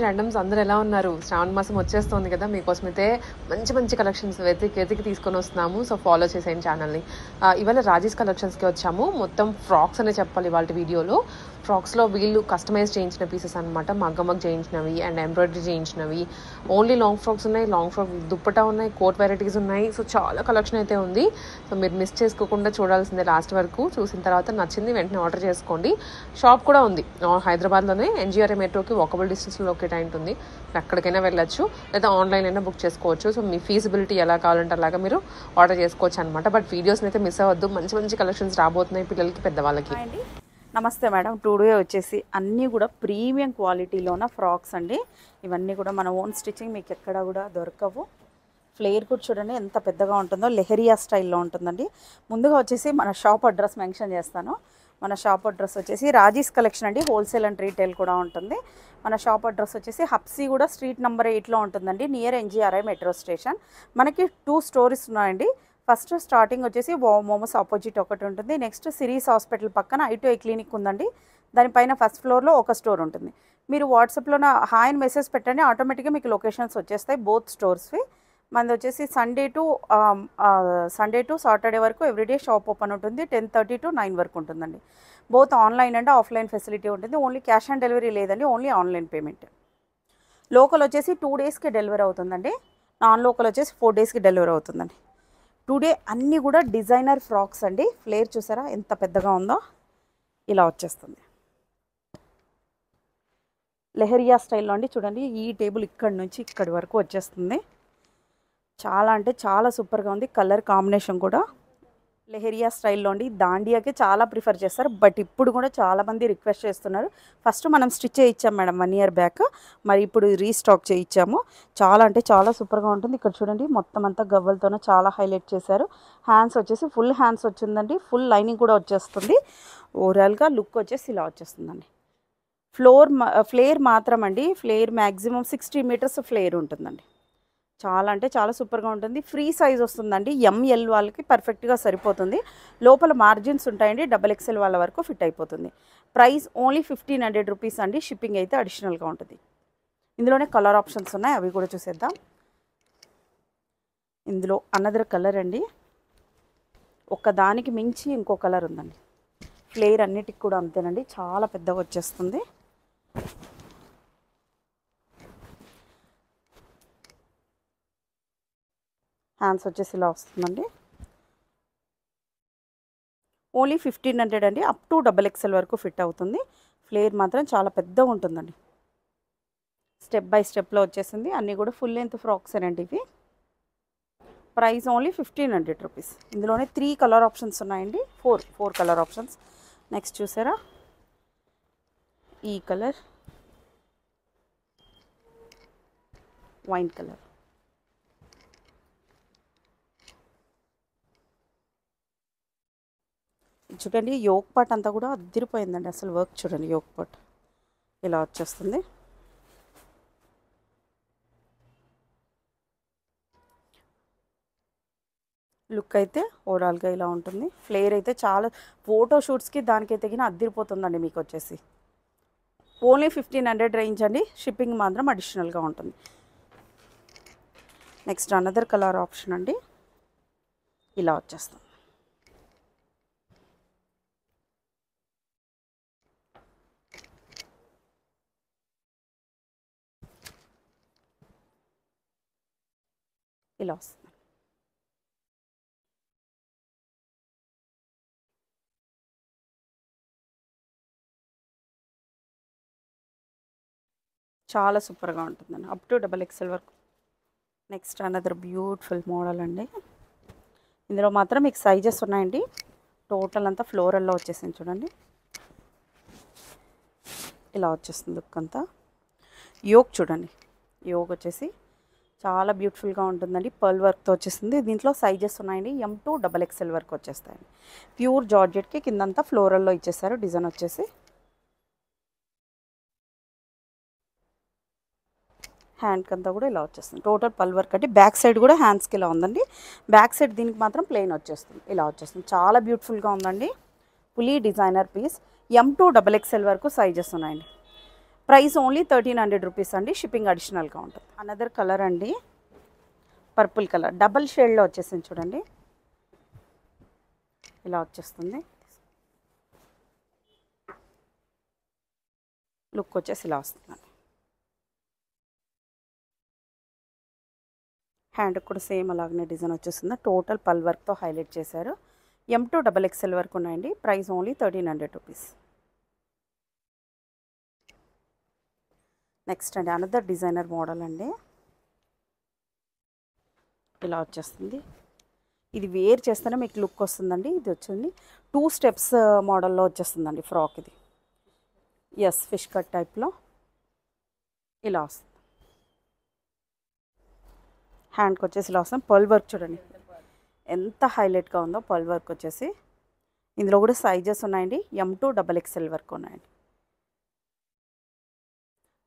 Randoms అందరూ ఎలా ఉన్నారు? శ్రావణ మాసం వచ్చేస్తుంది కదా, మీకోసమైతే మంచి మంచి కలెక్షన్స్ వెతికి తీసుకొని వస్తున్నాము. సో ఫాలో చేసేయండి ఛానల్ని. ఇవాళ రాజీస్ కలెక్షన్స్కి వచ్చాము. మొత్తం ఫ్రాక్స్ అనే చెప్పాలి ఇవాళ వీడియోలో. ఫ్రాక్స్లో వీళ్ళు కస్టమైజ్ చేయించిన పీసెస్ అనమాట. మగ్గ చేయించినవి అండ్ ఎంబ్రాయిడరీ చేయించినవి. ఓన్లీ లాంగ్ ఫ్రాక్స్ ఉన్నాయి, లాంగ్ ఫ్రాక్ దుప్పటా ఉన్నాయి, కోట్ వెరైటీస్ ఉన్నాయి. సో చాలా కలెక్షన్ అయితే ఉంది. సో మీరు మిస్ చేసుకోకుండా చూడాల్సిందే లాస్ట్ వరకు. చూసిన తర్వాత నచ్చింది వెంటనే ఆర్డర్ చేసుకోండి. షాప్ కూడా ఉంది హైదరాబాద్లోనే, ఎన్జీఆర్ఏ మెట్రోకి వాకబుల్ డిస్టెన్స్లో లొకేట్ అయి ఉంటుంది. ఎక్కడికైనా వెళ్ళొచ్చు, లేదా ఆన్లైన్ అయినా బుక్ చేసుకోవచ్చు. సో మీ ఫీజిబిలిటీ ఎలా కావాలంటే అలాగా మీరు ఆర్డర్ చేసుకోవచ్చు అనమాట. బట్ వీడియోస్ని అయితే మిస్ అవ్వద్దు. మంచి మంచి కలెక్షన్స్ రాబోతున్నాయి పిల్లలకి, పెద్దవాళ్ళకి. నమస్తే మేడం. టుడే వచ్చేసి అన్నీ కూడా ప్రీమియం క్వాలిటీలోన ఫ్రాక్స్ అండి. ఇవన్నీ కూడా మన ఓన్ స్టిచ్చింగ్, మీకు ఎక్కడ కూడా దొరకవు. ఫ్లేర్ కూడా చూడండి ఎంత పెద్దగా ఉంటుందో, లెహరియా స్టైల్లో ఉంటుందండి. ముందుగా వచ్చేసి మన షాప్ అడ్రస్ మెన్షన్ చేస్తాను. మన షాప్ అడ్రస్ వచ్చేసి రాజీస్ కలెక్షన్ అండి. హోల్సేల్ అండ్ రీటైల్ కూడా ఉంటుంది. మన షాప్ అడ్రస్ వచ్చేసి హబ్సీ కూడా స్ట్రీట్ నెంబర్ 8లో ఉంటుందండి, నియర్ ఎన్జీఆర్ఐ మెట్రో స్టేషన్. మనకి 2 స్టోరీస్ ఉన్నాయండి. ఫస్ట్ స్టార్టింగ్ వచ్చేసి మోమోస్ ఆపోజిట్ ఒకటి ఉంటుంది. నెక్స్ట్ సిరీస్ హాస్పిటల్ పక్కన I2I క్లినిక్ ఉందండి. దానిపైన ఫస్ట్ ఫ్లోర్లో ఒక స్టోర్ ఉంటుంది. మీరు వాట్సాప్లో హాయ్ అని మెసేజ్ పెట్టండి, ఆటోమేటిక్గా మీకు లొకేషన్స్ వచ్చేస్తాయి బోత్ స్టోర్స్వి. మనది వచ్చేసి సండే టు సాటర్డే వరకు ఎవ్రీడే షాప్ ఓపెన్ ఉంటుంది. 10:30 to 9 వరకు ఉంటుందండి. Both online and offline facility ఉంటుంది. ఓన్లీ క్యాష్ ఆన్ డెలివరీ లేదండి, ఓన్లీ ఆన్లైన్ పేమెంట్. లోకల్ వచ్చేసి 2 డేస్కి డెలివరీ అవుతుందండి. నాన్ లోకల్ వచ్చేసి 4 డేస్కి డెలివరీ అవుతుందండి. టుడే అన్నీ కూడా డిజైనర్ ఫ్రాక్స్ అండి. ఫ్లేర్ చూసారా ఎంత పెద్దగా ఉందో, ఇలా వచ్చేస్తుంది. లెహరియా స్టైల్లో అండి. చూడండి ఈ టేబుల్ ఇక్కడి నుంచి ఇక్కడి వరకు వచ్చేస్తుంది. చాలా అంటే చాలా సూపర్గా ఉంది. కలర్ కాంబినేషన్ కూడా లెహరియా స్టైల్లో అండి. దాండియాకే చాలా ప్రిఫర్ చేస్తారు, బట్ ఇప్పుడు కూడా చాలామంది రిక్వెస్ట్ చేస్తున్నారు. ఫస్ట్ మనం స్టిచ్ చేయించాం మేడం 1 year బ్యాక్, మరి ఇప్పుడు రీస్టాక్ చేయించాము. చాలా అంటే చాలా సూపర్గా ఉంటుంది. ఇక్కడ చూడండి మొత్తం అంతా గవ్వలతోనే చాలా హైలైట్ చేశారు. హ్యాండ్స్ వచ్చేసి ఫుల్ హ్యాండ్స్ వచ్చిందండి, ఫుల్ లైనింగ్ కూడా వచ్చేస్తుంది. ఓవరాల్గా లుక్ వచ్చేసి ఇలా వచ్చేస్తుందండి. ఫ్లేర్ మాత్రం అండి, ఫ్లేర్ మ్యాక్సిమం 60 meters ఫ్లేర్ ఉంటుందండి. చాలా అంటే చాలా సూపర్గా ఉంటుంది. ఫ్రీ సైజ్ వస్తుందండి. ML వాళ్ళకి పర్ఫెక్ట్గా సరిపోతుంది. లోపల మార్జిన్స్ ఉంటాయండి, XXL వాళ్ళ వరకు ఫిట్ అయిపోతుంది. ప్రైస్ ఓన్లీ 1500 రూపీస్ అండి. షిప్పింగ్ అయితే అడిషనల్గా ఉంటుంది. ఇందులోనే కలర్ ఆప్షన్స్ ఉన్నాయి, అవి కూడా చూసేద్దాం. ఇందులో అనదర్ కలర్ అండి, ఒక్కదానికి మించి ఇంకో కలర్ ఉందండి. ఫ్లేర్ అన్నిటికి కూడా అంతేనండి, చాలా పెద్దగా వచ్చేస్తుంది. హ్యాండ్స్ వచ్చేసి ఇలా వస్తుందండి. ఓన్లీ 1500 అండి. అప్ టు XXL వరకు ఫిట్ అవుతుంది. ఫ్లేర్ మాత్రం చాలా పెద్దగా ఉంటుందండి. స్టెప్ బై స్టెప్లో వచ్చేసింది. అన్నీ కూడా ఫుల్ లెంత్ ఫ్రాక్స్ అండి ఇవి. Price only 1500 rupees. ఇందులోనే 3 కలర్ ఆప్షన్స్ ఉన్నాయండి, 4 కలర్ ఆప్షన్స్. నెక్స్ట్ చూసారా ఈ కలర్, వైన్ కలర్. చూడండి యోక్ పార్ట్ అంతా కూడా అదిరిపోయిందండి అసలు. వర్క్ చూడండి, యోక్ పార్ట్ ఇలా వచ్చేస్తుంది. లుక్ అయితే ఓవరాల్గా ఇలా ఉంటుంది. ఫ్లేర్ అయితే చాలా ఫోటో షూట్స్కి దానికి తగిన అదిరిపోతుందండి. మీకు వచ్చేసి ఓన్లీ 1500 రేంజ్ అండి. షిప్పింగ్ మాత్రం అడిషనల్గా ఉంటుంది. నెక్స్ట్ అనదర్ కలర్ ఆప్షన్ అండి, ఇలా వచ్చేస్తుంది. ఇలా వస్తుంది. చాలా సూపర్గా ఉంటుందండి, అప్ టు XXL వరకు. నెక్స్ట్ అనదర్ బ్యూటిఫుల్ మోడల్ అండి. ఇందులో మాత్రం మీకు సైజెస్ ఉన్నాయండి. టోటల్ అంతా ఫ్లోరల్లో వచ్చేసింది చూడండి, ఇలా వచ్చేస్తుంది లుక్ అంతా. యోక్ చూడండి, యోక్ వచ్చేసి చాలా బ్యూటిఫుల్గా ఉంటుందండి. పర్ల్ వర్క్తో వచ్చేసింది. దీంట్లో సైజెస్ ఉన్నాయండి, M to XXL వరకు వచ్చేస్తాయండి. ప్యూర్ జార్జెట్కి కిందంతా ఫ్లోరల్లో ఇచ్చేసారు డిజైన్ వచ్చేసి. హ్యాండ్కి అంతా కూడా ఇలా వచ్చేస్తుంది. టోటల్ పల్ వర్క్ అంటే బ్యాక్ సైడ్ కూడా హ్యాండ్స్కి ఇలా ఉందండి. బ్యాక్ సైడ్ దీనికి మాత్రం ప్లెయిన్ వచ్చేస్తుంది, ఇలా వచ్చేస్తుంది. చాలా బ్యూటిఫుల్గా ఉందండి. Fully designer piece. M to XXL వరకు సైజెస్ ఉన్నాయండి. ప్రైస్ ఓన్లీ 1300 రూపీస్ అండి, షిప్పింగ్ అడిషనల్గా ఉంటుంది. అనదర్ కలర్ అండి, పర్పుల్ కలర్ డబల్ షేడ్లో వచ్చేసింది చూడండి, ఇలా వచ్చేస్తుంది. లుక్ వచ్చేసి ఇలా వస్తుంది. హ్యాండ్ కూడా సేమ్ అలాగనే డిజైన్ వచ్చేస్తుంది. టోటల్ పల్ వర్క్తో హైలైట్ చేశారు. M2 XXL వరకు ఉన్నాయండి. Price only 1300 rupees. నెక్స్ట్ అండి అనదర్ డిజైనర్ మోడల్ అండి, ఇలా వచ్చేస్తుంది. ఇది వేర్ చేస్తేనే మీకు లుక్ వస్తుందండి. ఇది వచ్చింది 2 స్టెప్స్ మోడల్లో వచ్చేస్తుందండి ఫ్రాక్. ఇది ఎస్ ఫిష్ కట్ టైప్లో ఇలా వస్తుంది. హ్యాండ్కి వచ్చేసి ఇలా వస్తుంది. పర్ల్ వర్క్ చూడండి ఎంత హైలైట్గా ఉందో. పర్ల్ వర్క్ వచ్చేసి ఇందులో కూడా సైజెస్ ఉన్నాయండి. M2 XXL వరకు ఉన్నాయండి.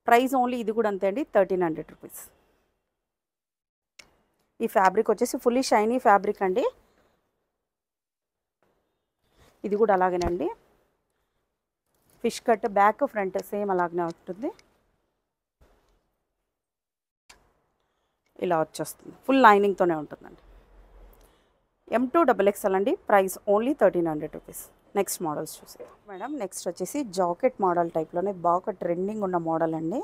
ప్రైస్ ఓన్లీ ఇది కూడా అంతే అండి, 1300 రూపీస్. ఈ ఫ్యాబ్రిక్ వచ్చేసి ఫుల్లీ షైనీ ఫ్యాబ్రిక్ అండి. ఇది కూడా అలాగేనండి, fish cut back front same అలాగనే ఉంటుంది. ఇలా వచ్చేస్తుంది. ఫుల్ లైనింగ్తోనే ఉంటుందండి. M2 XXL అండి. Price only 1300 rupees. Next models చూసేద్దాం మేడం. నెక్స్ట్ వచ్చేసి జాకెట్ మోడల్ టైప్లోనే బాగా ట్రెండింగ్ ఉన్న మోడల్ అండి.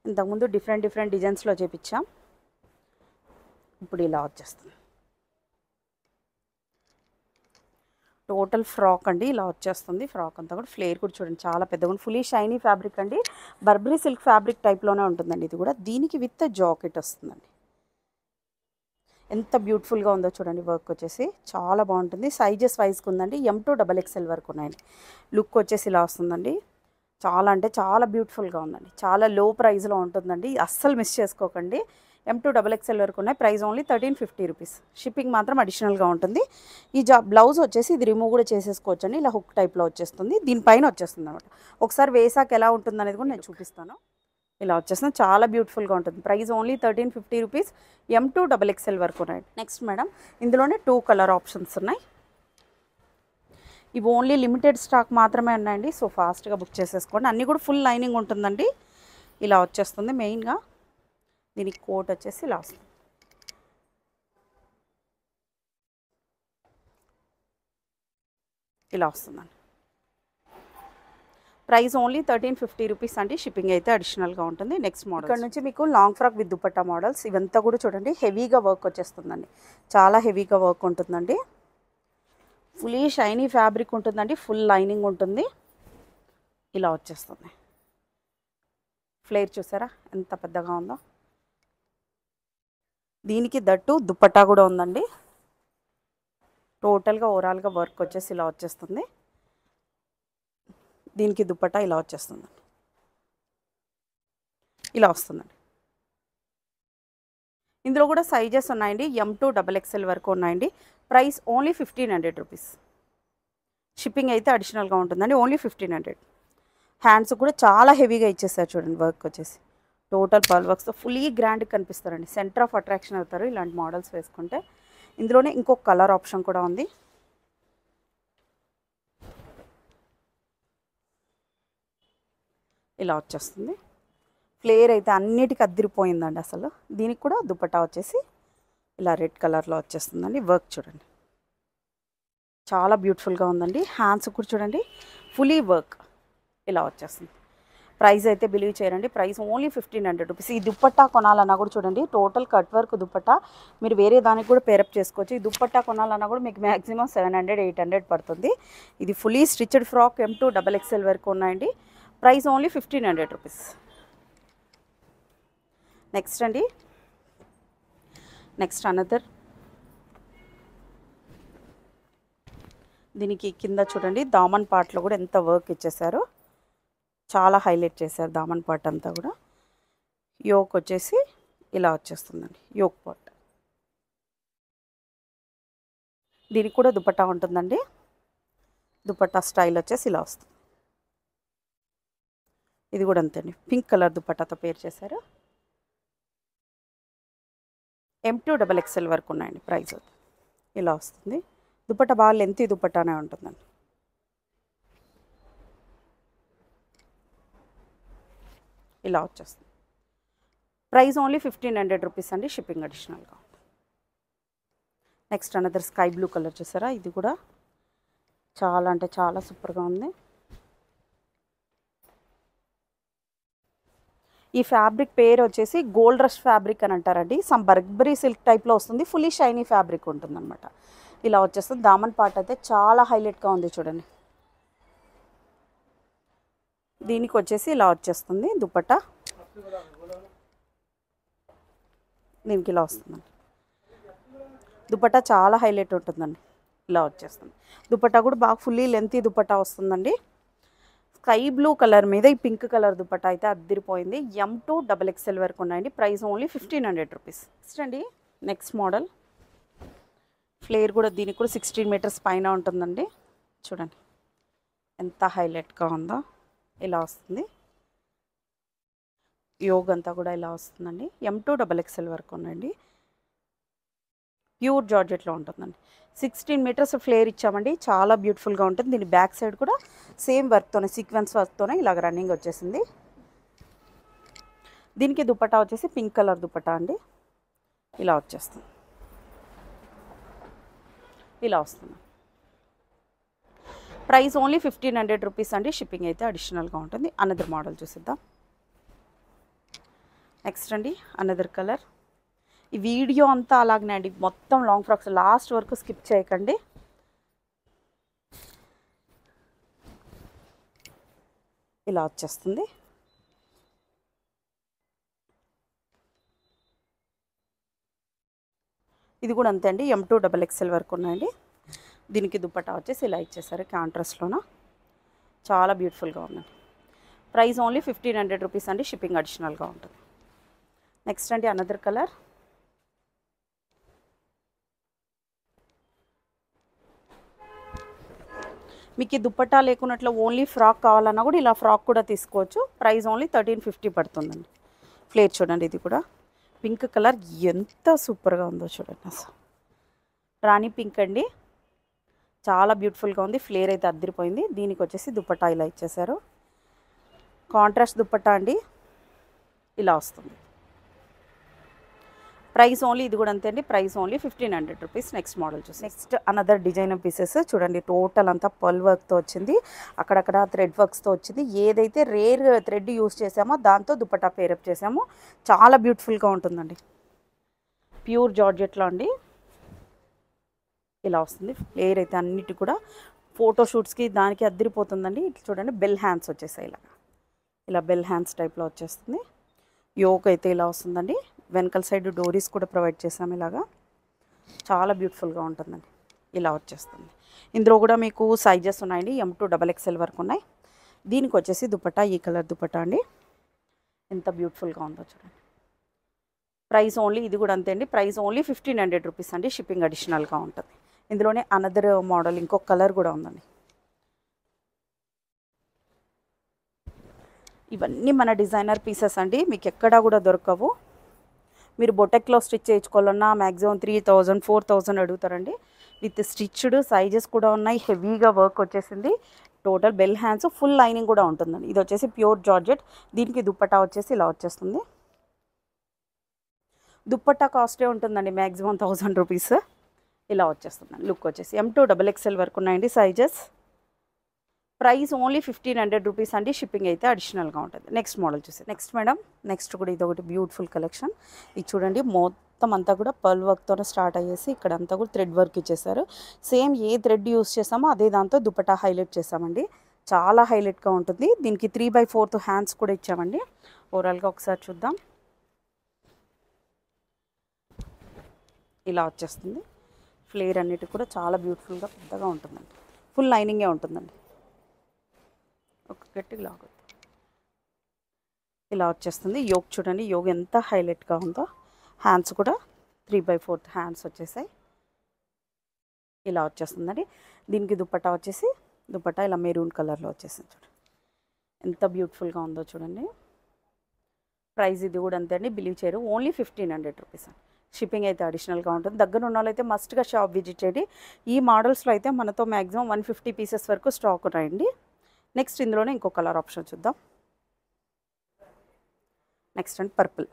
ఇంతకుముందు డిఫరెంట్ డిజైన్స్లో చేపించాం. ఇప్పుడు ఇలా వచ్చేస్తుంది. టోటల్ ఫ్రాక్ అండి, ఇలా వచ్చేస్తుంది. ఫ్రాక్ అంతా కూడా ఫ్లేర్ కూడా చూడండి చాలా పెద్దగా ఉంది. ఫుల్లీ షైనీ ఫ్యాబ్రిక్ అండి. బర్బరీ సిల్క్ ఫ్యాబ్రిక్ టైప్లోనే ఉంటుందండి. ఇది కూడా దీనికి విత్ జాకెట్ వస్తుందండి. ఎంత బ్యూటిఫుల్గా ఉందో చూడండి. వర్క్ వచ్చేసి చాలా బాగుంటుంది. సైజెస్ వైజ్గా ఉందండి. M2 XXL వరకు ఉన్నాయండి. లుక్ వచ్చేసి ఇలా వస్తుందండి. చాలా అంటే చాలా బ్యూటిఫుల్గా ఉందండి. చాలా లో ప్రైస్లో ఉంటుందండి. అస్సలు మిస్ చేసుకోకండి. M2 XXL వరకు ఉన్నాయి. Price only 1350 rupees. షిప్పింగ్ మాత్రం అడిషనల్గా ఉంటుంది. ఈ బ్లౌజ్ వచ్చేసి ఇది రిమూవ్ కూడా చేసేసుకోవచ్చు అండి. ఇలా హుక్ టైప్లో వచ్చేస్తుంది. దీనిపైన వచ్చేస్తుంది అనమాట. ఒకసారి వేసాక ఎలా ఉంటుంది అనేది కూడా నేను చూపిస్తాను. ఇలా వచ్చేస్తుంది. చాలా బ్యూటిఫుల్గా ఉంటుంది. Price only 1350 rupees. M2 XXL వరకు ఉన్నాయి. నెక్స్ట్ మేడం ఇందులోనే 2 కలర్ ఆప్షన్స్ ఉన్నాయి. ఇవి ఓన్లీ లిమిటెడ్ స్టాక్ మాత్రమే ఉన్నాయండి. సో ఫాస్ట్గా బుక్ చేసేసుకోండి. అన్నీ కూడా ఫుల్ లైనింగ్ ఉంటుందండి. ఇలా వచ్చేస్తుంది. మెయిన్గా దీనికి కోట్ వచ్చేసి ఇలా వస్తుంది. ఇలా వస్తుందండి. ప్రైస్ ఓన్లీ 1350 రూపీస్ అండి. షిప్పింగ్ అయితే అడిషనల్గా ఉంటుంది. నెక్స్ట్ మోడల్ ఇక్కడ నుంచి మీకు long frock with dupatta models. ఇవంతా కూడా చూడండి హెవీగా వర్క్ వచ్చేస్తుందండి. చాలా హెవీగా వర్క్ ఉంటుందండి. ఫుల్లీ షైనీ ఫ్యాబ్రిక్ ఉంటుందండి. ఫుల్ లైనింగ్ ఉంటుంది. ఇలా వచ్చేస్తుంది. ఫ్లేర్ చూసారా ఎంత పెద్దగా ఉందో. దీనికి దట్టు దుపట్టా కూడా ఉందండి. టోటల్గా ఓవరాల్గా వర్క్ వచ్చేసి ఇలా వచ్చేస్తుంది. దీనికి దుపట్టా ఇలా వచ్చేస్తుందండి. ఇలా వస్తుందండి. ఇందులో కూడా సైజెస్ ఉన్నాయండి. M2 XXL వరకు ఉన్నాయండి. Price only 1500 rupees. షిప్పింగ్ అయితే అడిషనల్గా ఉంటుందండి. ఓన్లీ 1500. హ్యాండ్స్ కూడా చాలా హెవీగా ఇచ్చేస్తారు చూడండి. వర్క్ వచ్చేసి టోటల్ పర్ల్ వర్క్స్తో ఫుల్లీ గ్రాండ్గా కనిపిస్తారండి. సెంటర్ ఆఫ్ అట్రాక్షన్ అవుతారు ఇలాంటి మోడల్స్ వేసుకుంటే. ఇందులోనే ఇంకొక కలర్ ఆప్షన్ కూడా ఉంది. ఇలా వచ్చేస్తుంది. ఫ్లేర్ అయితే అన్నిటికీ అద్దరిపోయిందండి అసలు. దీనికి కూడా దుపట్టా వచ్చేసి ఇలా రెడ్ కలర్లో వచ్చేస్తుందండి. వర్క్ చూడండి చాలా బ్యూటిఫుల్గా ఉందండి. హ్యాండ్స్ కూడా చూడండి ఫుల్లీ వర్క్ ఇలా వచ్చేస్తుంది. ప్రైస్ అయితే బిలీవ్ చేయరండి. Price only 1500 rupees. ఈ దుపట్టా కొనాలన్నా కూడా చూడండి టోటల్ కట్ వర్క్ దుపట్టా. మీరు వేరే దానికి కూడా పేరప్ చేసుకోవచ్చు. ఈ దుపట్టా కొనాలన్నా కూడా మీకు మ్యాక్సిమం 700-800 పడుతుంది. ఇది fully stitched frock M2 XXL వరకు ఉన్నాయండి. Price only 1500 rupees. నెక్స్ట్ అండి నెక్స్ట్ అనదర్. దీనికి కింద చూడండి దామన్ పార్ట్లో కూడా ఎంత వర్క్ ఇచ్చేసారో. చాలా హైలైట్ చేశారు దామన్ పార్ట్ అంతా కూడా. యోక్ వచ్చేసి ఇలా వచ్చేస్తుందండి. Yoke part. దీనికి కూడా దుపట్టా ఉంటుందండి. దుపట్టా స్టైల్ వచ్చేసి ఇలా వస్తుంది. ఇది కూడా అంతే అండి. పింక్ కలర్ దుపట్టాతో పేర్ చేశారు. M2 XXL వరకు ఉన్నాయండి. ప్రైస్ ఇలా వస్తుంది. దుపట్టా బాగా లెంతీ దుపట్టానే ఉంటుందండి. ఇలా వచ్చేస్తుంది. ప్రైస్ ఓన్లీ 1500 రూపీస్ అండి, షిప్పింగ్ అడిషనల్గా. Next another sky blue colour చూసారా, ఇది కూడా చాలా అంటే చాలా సూపర్గా ఉంది. ఈ ఫ్యాబ్రిక్ పేరు వచ్చేసి గోల్డ్ రష్ ఫ్యాబ్రిక్ అని అంటారండి. సమ్ బర్బరీ సిల్క్ టైప్లో వస్తుంది, ఫుల్లీ షైనీ ఫ్యాబ్రిక్ ఉంటుంది అనమాట. ఇలా వచ్చేస్తుంది. దామన్ పార్ట్ అయితే చాలా హైలైట్గా ఉంది చూడండి. దీనికి వచ్చేసి ఇలా వచ్చేస్తుంది దుపట్టా, దీనికి ఇలా వస్తుందండి. దుపట్టా చాలా హైలైట్ ఉంటుందండి. ఇలా వచ్చేస్తుంది. దుపట్టా కూడా బాగా ఫుల్లీ లెంతీ దుపట్టా వస్తుందండి. స్కై బ్లూ కలర్ మీద ఈ పింక్ కలర్ దుపట్టా అయితే అద్దరిపోయింది. M2 XXL వరకు ఉన్నాయండి. Price only 1500 rupees. నెక్స్ట్ అండి, నెక్స్ట్ మోడల్ ఫ్లేర్ కూడా దీనికి కూడా 16 మీటర్స్ పైన ఉంటుందండి. చూడండి ఎంత హైలైట్గా ఉందో. ఇలా వస్తుంది. యోగ్ అంతా కూడా ఇలా వస్తుందండి. M2 XXL వరకు ఉన్నాయండి. ప్యూర్ జార్జెట్లో ఉంటుందండి. 16 మీటర్స్ ఫ్లేర్ ఇచ్చామండి. చాలా బ్యూటిఫుల్గా ఉంటుంది. దీని బ్యాక్ సైడ్ కూడా సేమ్ వర్క్తోనే, సీక్వెన్స్ వర్క్తోనే ఇలాగ రన్నింగ్ వచ్చేసింది. దీనికి దుపట్టా వచ్చేసి పింక్ కలర్ దుపట్టా అండి. ఇలా వచ్చేస్తుంది. ఇలా వస్తుంది. ప్రైస్ ఓన్లీ 1500 రూపీస్ అండి, షిప్పింగ్ అయితే అడిషనల్గా ఉంటుంది. అనదర్ మోడల్ చూసిద్దాం. నెక్స్ట్ అండి అనదర్ కలర్. ఈ వీడియో అంతా అలాగనే అండి, మొత్తం లాంగ్ ఫ్రాక్స్ లాస్ట్ వరకు స్కిప్ చేయకండి. ఇలా వచ్చేస్తుంది. ఇది కూడా అంతే అండి, M2 XXL వరకు ఉన్నాయండి. దీనికి దుపట్టా వచ్చేసి ఇలా ఇచ్చేసారు కాంట్రాస్ట్లోన. చాలా బ్యూటిఫుల్గా ఉందండి. ప్రైస్ ఓన్లీ 1500 రూపీస్ అండి, షిప్పింగ్ అడిషనల్గా ఉంటుంది. నెక్స్ట్ అండి అనదర్ కలర్. మీకు ఈ దుపట్టా లేకున్నట్లు ఓన్లీ ఫ్రాక్ కావాలన్నా కూడా ఇలా ఫ్రాక్ కూడా తీసుకోవచ్చు. ప్రైస్ ఓన్లీ 1350 పడుతుందండి. ఫ్లేర్ చూడండి, ఇది కూడా పింక్ కలర్ ఎంత సూపర్గా ఉందో చూడండి. అసలు రాణి పింక్ అండి, చాలా బ్యూటిఫుల్గా ఉంది. ఫ్లేర్ అయితే అద్దరిపోయింది. దీనికి వచ్చేసి దుపట్టా ఇలా ఇచ్చేసారు. కాంట్రాస్ట్ దుపట్టా అండి, ఇలా వస్తుంది. ప్రైస్ ఓన్లీ, ఇది కూడా అంతే అండి, price only 1500 rupees. Next model చూసి నెక్స్ట్ అనదర్ డిజైనర్ పీసెస్ చూడండి. టోటల్ అంతా పర్ల్ వర్క్తో వచ్చింది, అక్కడక్కడ థ్రెడ్ వర్క్స్తో వచ్చింది. ఏదైతే రేర్ థ్రెడ్ యూస్ చేసామో దాంతో దుపట్టా పేరప్ చేసామో చాలా బ్యూటిఫుల్గా ఉంటుందండి. ప్యూర్ జార్జెట్లో అండి, ఇలా వస్తుంది. ఫ్లేర్ అయితే అన్నిటి కూడా ఫోటోషూట్స్కి దానికి అద్దరిపోతుందండి. ఇట్లా చూడండి, బెల్ హ్యాండ్స్ వచ్చేసాయి. ఇలా బెల్ హ్యాండ్స్ టైప్లో వచ్చేస్తుంది. యోక్ అయితే ఇలా వస్తుందండి. వెనకల సైడ్ డోరీస్ కూడా ప్రొవైడ్ చేసాము. ఇలాగా చాలా బ్యూటిఫుల్గా ఉంటుందండి. ఇలా వచ్చేస్తుంది. ఇందులో కూడా మీకు సైజెస్ ఉన్నాయండి. M2 XXL వరకు ఉన్నాయి. దీనికి వచ్చేసి దుపట్టా ఈ కలర్ దుపట్టా అండి, ఎంత బ్యూటిఫుల్గా ఉందో చూడండి. ప్రైస్ ఓన్లీ, ఇది కూడా అంతే అండి, ప్రైస్ ఓన్లీ 1500 రూపీస్ అండి, షిప్పింగ్ అడిషనల్గా ఉంటుంది. ఇందులోనే అనదర్ మోడల్ ఇంకొక కలర్ కూడా ఉందండి. ఇవన్నీ మన డిజైనర్ పీసెస్ అండి, మీకు ఎక్కడా కూడా దొరకవు. మీరు బొటెక్లో స్టిచ్ చేయించుకోవాలన్నా మ్యాక్సిమం 3000 4000 అడుగుతారండి. విత్ స్టిచ్డ్ సైజెస్ కూడా ఉన్నాయి. హెవీగా వర్క్ వచ్చేసింది. Total bell hands, full lining కూడా ఉంటుందండి. ఇది వచ్చేసి ప్యూర్ జార్జెట్. దీనికి దుపట్టా వచ్చేసి ఇలా వచ్చేస్తుంది. దుపట్టా కాస్టే ఉంటుందండి మ్యాక్సిమం 1000 రూపీస్. ఇలా వచ్చేస్తుందండి. లుక్ వచ్చేసి M2 XXL వరకు ఉన్నాయండి సైజెస్. ప్రైస్ ఓన్లీ 1500 రూపీస్ అండి, షిప్పింగ్ అయితే అడిషనల్గా ఉంటుంది. నెక్స్ట్ మోడల్ చూసి నెక్స్ట్ మేడం, నెక్స్ట్ కూడా ఇది ఒకటి బ్యూటిఫుల్ కలెక్షన్. ఇది చూడండి, మొత్తం అంతా కూడా పర్ల్ వర్క్తోనే స్టార్ట్ అయ్యేసి ఇక్కడ అంతా కూడా థ్రెడ్ వర్క్ ఇచ్చేసారు. సేమ్ ఏ థ్రెడ్ యూస్ చేసామో అదే దాంతో దుపట్టా హైలైట్ చేసామండి. చాలా హైలైట్గా ఉంటుంది. దీనికి 3/4 హ్యాండ్స్ కూడా ఇచ్చామండి. ఓవరాల్గా ఒకసారి చూద్దాం. ఇలా వచ్చేస్తుంది. ఫ్లేర్ అన్నిటి కూడా చాలా బ్యూటిఫుల్గా పెద్దగా ఉంటుందండి. ఫుల్ లైనింగే ఉంటుందండి. ఒక గట్టిగా లాగొద్దు. ఇలా వచ్చేస్తుంది. యోగ్ చూడండి, యోగ్ ఎంత హైలైట్గా ఉందో. హ్యాండ్స్ కూడా 3/4 హ్యాండ్స్ వచ్చేసాయి. ఇలా వచ్చేస్తుందండి. దీనికి దుపట్టా వచ్చేసి దుపట్టా ఇలా మెరూన్ కలర్లో వచ్చేసింది. చూడండి ఎంత బ్యూటిఫుల్గా ఉందో చూడండి. ప్రైస్ ఇది కూడా అంతే అండి, బిలీవ్ చేయరు, ఓన్లీ 1500 రూపీస్ అండి. షిప్పింగ్ అయితే అడిషనల్గా ఉంటుంది. దగ్గర ఉన్న వాళ్ళైతే మస్ట్గా షాప్ విజిట్ చేయండి. ఈ మోడల్స్లో అయితే మనతో మ్యాక్సిమం 150 పీసెస్ వరకు స్టాక్ ఉన్నాయండి. నెక్స్ట్ ఇందులోనే ఇంకో కలర్ ఆప్షన్ చూద్దాం. నెక్స్ట్ అండి పర్పుల్.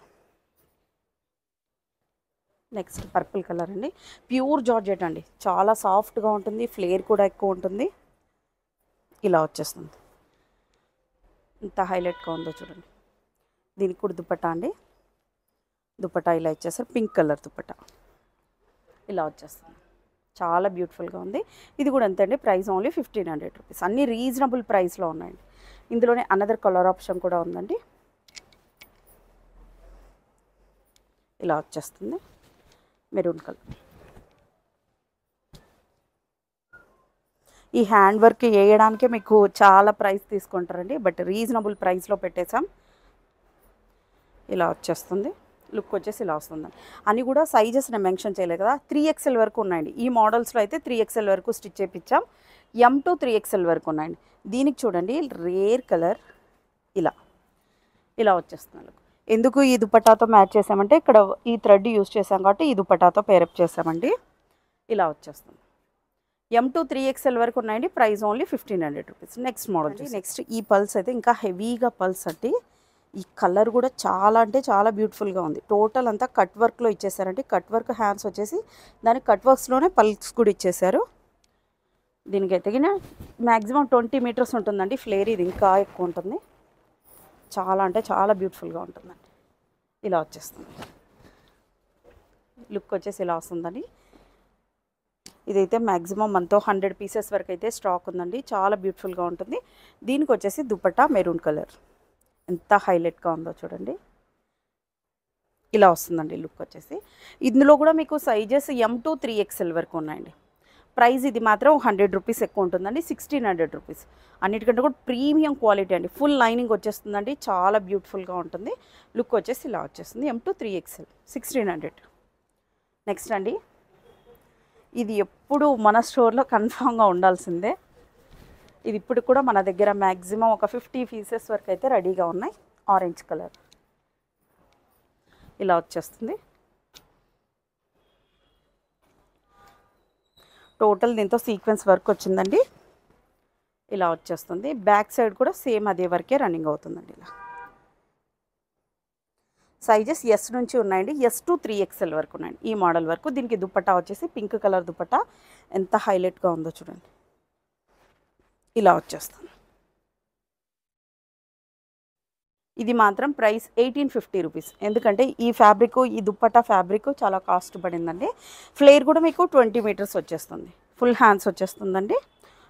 నెక్స్ట్ పర్పుల్ కలర్ అండి, ప్యూర్ జార్జెట్ అండి, చాలా సాఫ్ట్గా ఉంటుంది, ఫ్లేర్ కూడా ఎక్కువ ఉంటుంది. ఇలా వచ్చేస్తుంది, ఇంత హైలైట్గా ఉందో చూడండి. దీనికి కూడా దుపట్టా అండి, దుపట్టా ఇలా ఇచ్చేస్తారు, పింక్ కలర్ దుపట్టా ఇలా వచ్చేస్తుంది, చాలా బ్యూటిఫుల్గా ఉంది. ఇది కూడా అంతే అండి, ప్రైస్ ఓన్లీ 1500 రూపీస్. అన్నీ రీజనబుల్ ప్రైస్లో ఉన్నాయండి. ఇందులోనే అనదర్ కలర్ ఆప్షన్ కూడా ఉందండి, ఇలా వచ్చేస్తుంది మెరూన్ కలర్. ఈ హ్యాండ్ వర్క్ వేయడానికే మీకు చాలా ప్రైస్ తీసుకుంటారండి, బట్ రీజనబుల్ ప్రైస్లో పెట్టేసాం. ఇలా వచ్చేస్తుంది, లుక్ వచ్చేసి ఇలా వస్తుంది. అని కూడా సైజెస్ నేను మెన్షన్ చేయలేదు కదా, 3XL వరకు ఉన్నాయండి. ఈ మోడల్స్లో అయితే 3XL వరకు స్టిచ్ చేయించాం, M to 3XL వరకు ఉన్నాయండి. దీనికి చూడండి రేర్ కలర్ ఇలా ఇలా వచ్చేస్తుంది లుక్. ఎందుకు ఈ దుపట్టాతో మ్యాచ్ చేసామంటే ఇక్కడ ఈ థ్రెడ్ యూస్ చేసాం కాబట్టి ఈ దుపట్టాతో పేరప్ చేసామండి. ఇలా వచ్చేస్తుంది, M to 3XL వరకు ఉన్నాయండి, price only 1500 rupees. Next model, next ఈ పల్స్ అయితే ఇంకా హెవీగా పల్స్ అండి. ఈ కలర్ కూడా చాలా అంటే చాలా బ్యూటిఫుల్గా ఉంది. టోటల్ అంతా కట్ వర్క్లో ఇచ్చేసారండి, కట్ వర్క్ హ్యాండ్స్ వచ్చేసి దానికి కట్ వర్క్స్లోనే పల్స్ కూడా ఇచ్చేసారు. దీనికైతే మ్యాక్సిమం 20 మీటర్స్ ఉంటుందండి ఫ్లేర్, ఇది ఇంకా ఎక్కువ ఉంటుంది, చాలా అంటే చాలా బ్యూటిఫుల్గా ఉంటుందండి. ఇలా వచ్చేస్తుంది, లుక్ వచ్చేసి ఇలా వస్తుందండి. ఇదైతే మ్యాక్సిమం మనతో 100 పీసెస్ వరకు అయితే స్టాక్ ఉందండి, చాలా బ్యూటిఫుల్గా ఉంటుంది. దీనికి వచ్చేసి దుపట్టా మెరూన్ కలర్, ఎంత హైలైట్గా ఉందో చూడండి. ఇలా వస్తుందండి లుక్ వచ్చేసి. ఇందులో కూడా మీకు సైజెస్ M to 3XL వరకు ఉన్నాయండి. ప్రైస్ ఇది మాత్రం 100 రూపీస్ ఎక్కువ ఉంటుందండి, 1600 రూపీస్. అన్నిటికంటే కూడా ప్రీమియం క్వాలిటీ అండి, ఫుల్ లైనింగ్ వచ్చేస్తుందండి, చాలా బ్యూటిఫుల్గా ఉంటుంది. లుక్ వచ్చేసి ఇలా వచ్చేస్తుంది, M to 3XL 1600. నెక్స్ట్ అండి, ఇది ఎప్పుడు మన స్టోర్లో కన్ఫామ్గా ఉండాల్సిందే. ఇది ఇప్పుడు కూడా మన దగ్గర మ్యాక్సిమం ఒక 50 పీసెస్ వరకు అయితే రెడీగా ఉన్నాయి. ఆరెంజ్ కలర్ ఇలా వచ్చేస్తుంది. టోటల్ దీంతో సీక్వెన్స్ వర్క్ వచ్చిందండి, ఇలా వచ్చేస్తుంది. బ్యాక్ సైడ్ కూడా సేమ్ అదే వరకే రన్నింగ్ అవుతుందండి. ఇలా సైజెస్ S నుంచి ఉన్నాయండి, S to 3XL వరకు ఉన్నాయండి ఈ మోడల్ వరకు. దీనికి దుపట్టా వచ్చేసి పింక్ కలర్ దుపట్టా, ఎంత హైలైట్గా ఉందో చూడండి. ఇలా వచ్చేస్తుంది, ఇది మాత్రం ప్రైస్ 1850 రూపీస్. ఎందుకంటే ఈ ఫ్యాబ్రిక్, ఈ దుపట్టా ఫ్యాబ్రిక్ చాలా కాస్ట్ పడిందండి. ఫ్లేర్ కూడా మీకు 20 మీటర్స్ వచ్చేస్తుంది, ఫుల్ హ్యాండ్స్ వచ్చేస్తుందండి.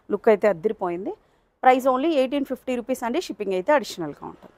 లుక్ అయితే అద్దరిపోయింది. ప్రైస్ ఓన్లీ 1850 రూపీస్ అండి, షిప్పింగ్ అయితే అడిషనల్గా ఉంటుంది.